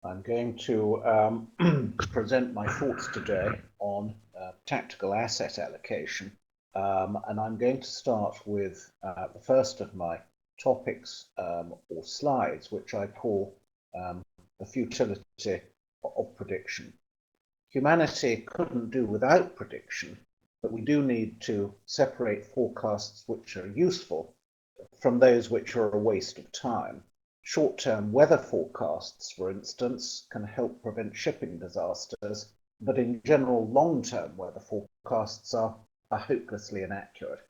I'm going to present my thoughts today on tactical asset allocation, and I'm going to start with the first of my topics or slides, which I call the futility of prediction. Humanity couldn't do without prediction, but we do need to separate forecasts which are useful from those which are a waste of time. Short-term weather forecasts, for instance, can help prevent shipping disasters, but in general, long-term weather forecasts are hopelessly inaccurate.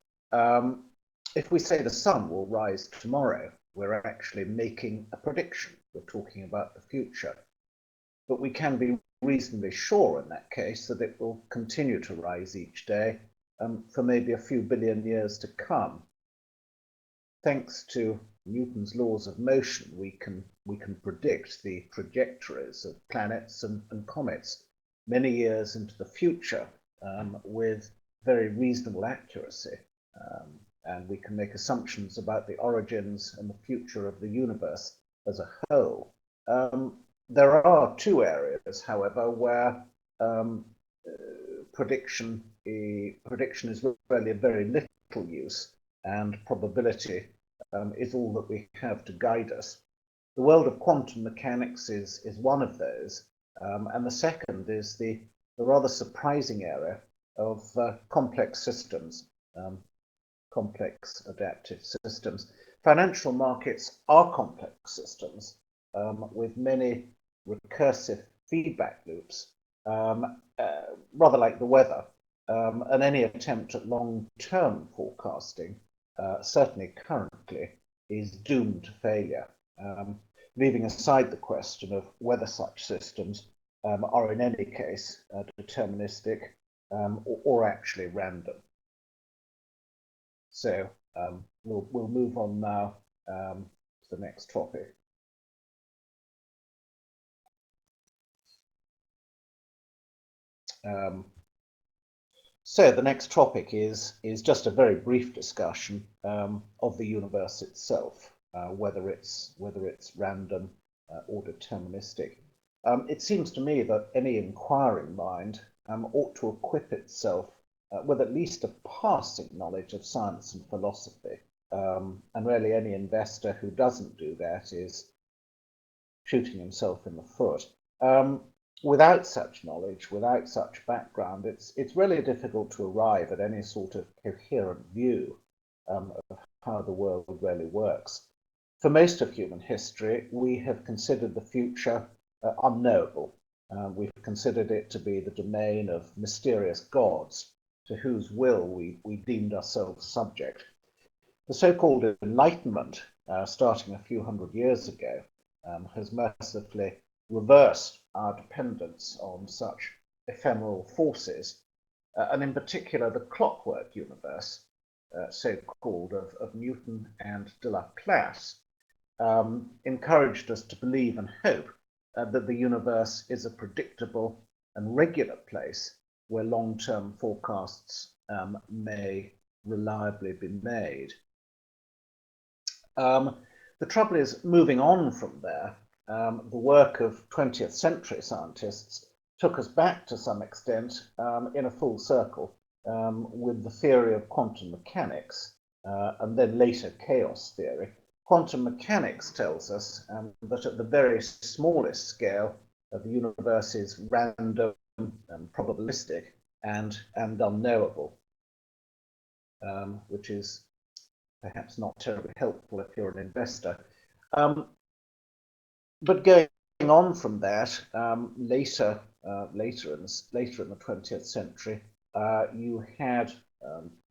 If we say the sun will rise tomorrow, we're actually making a prediction. We're talking about the future. But we can be reasonably sure in that case that it will continue to rise each day for maybe a few billion years to come. Thanks to Newton's laws of motion, we can predict the trajectories of planets and comets many years into the future with very reasonable accuracy. And we can make assumptions about the origins and the future of the universe as a whole. There are two areas, however, where prediction is really of very little use, and probability is all that we have to guide us. The world of quantum mechanics is one of those, and the second is the rather surprising area of complex systems, complex adaptive systems. Financial markets are complex systems with many recursive feedback loops, rather like the weather, and any attempt at long-term forecasting, certainly currently, is doomed to failure, leaving aside the question of whether such systems are in any case deterministic or actually random. So we'll move on now to the next topic. So the next topic is just a very brief discussion of the universe itself, whether it's random or deterministic. It seems to me that any inquiring mind ought to equip itself with at least a passing knowledge of science and philosophy. And really any investor who doesn't do that is shooting himself in the foot. Without such knowledge, without such background, it's really difficult to arrive at any sort of coherent view of how the world really works. For most of human history, we have considered the future unknowable. We've considered it to be the domain of mysterious gods to whose will we deemed ourselves subject. The so-called Enlightenment, starting a few hundred years ago, has mercifully reversed our dependence on such ephemeral forces, and in particular the clockwork universe, so-called, of Newton and de Laplace, encouraged us to believe and hope that the universe is a predictable and regular place where long-term forecasts may reliably be made. The trouble is, moving on from there, the work of 20th century scientists took us back to some extent in a full circle with the theory of quantum mechanics and then later chaos theory. Quantum mechanics tells us that at the very smallest scale, the universe is random and probabilistic and unknowable, which is perhaps not terribly helpful if you're an investor. But going on from that, later in the 20th century, you had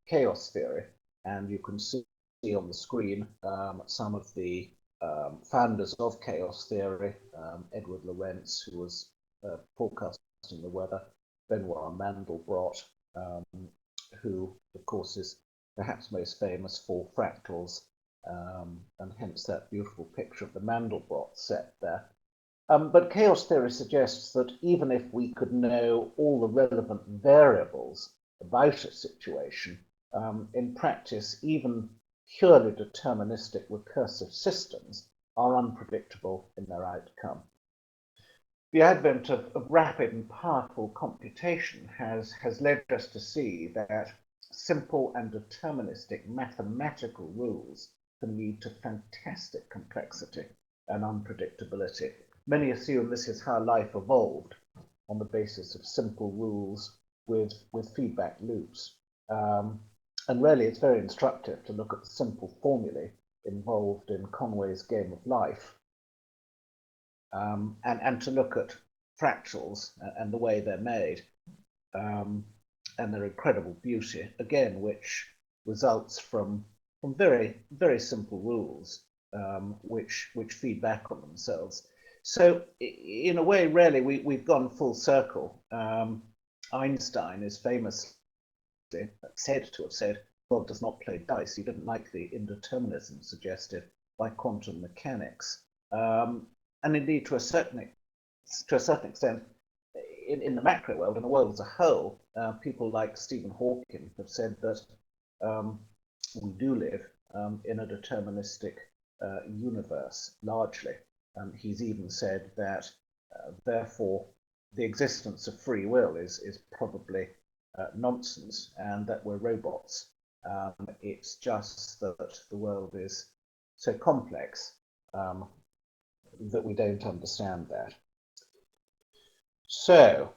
chaos theory, and you can see on the screen some of the founders of chaos theory: Edward Lorenz, who was forecasting the weather; Benoit Mandelbrot, who, of course, is perhaps most famous for fractals, and hence that beautiful picture of the Mandelbrot set there. But chaos theory suggests that even if we could know all the relevant variables about a situation, in practice, even purely deterministic recursive systems are unpredictable in their outcome. The advent of rapid and powerful computation has led us to see that simple and deterministic mathematical rules can lead to fantastic complexity and unpredictability. Many assume this is how life evolved, on the basis of simple rules with feedback loops. And really, it's very instructive to look at the simple formulae involved in Conway's game of life, and to look at fractals and the way they're made, and their incredible beauty, again, which results from very simple rules, which feed back on themselves. So in a way, really, we've gone full circle. Einstein is famously said to have said, God does not play dice. He didn't like the indeterminism suggested by quantum mechanics. And indeed, to a certain extent, in the macro world, in the world as a whole, people like Stephen Hawking have said that we do live in a deterministic universe, largely. He's even said that, therefore, the existence of free will is probably nonsense, and that we're robots. It's just that the world is so complex that we don't understand that. So,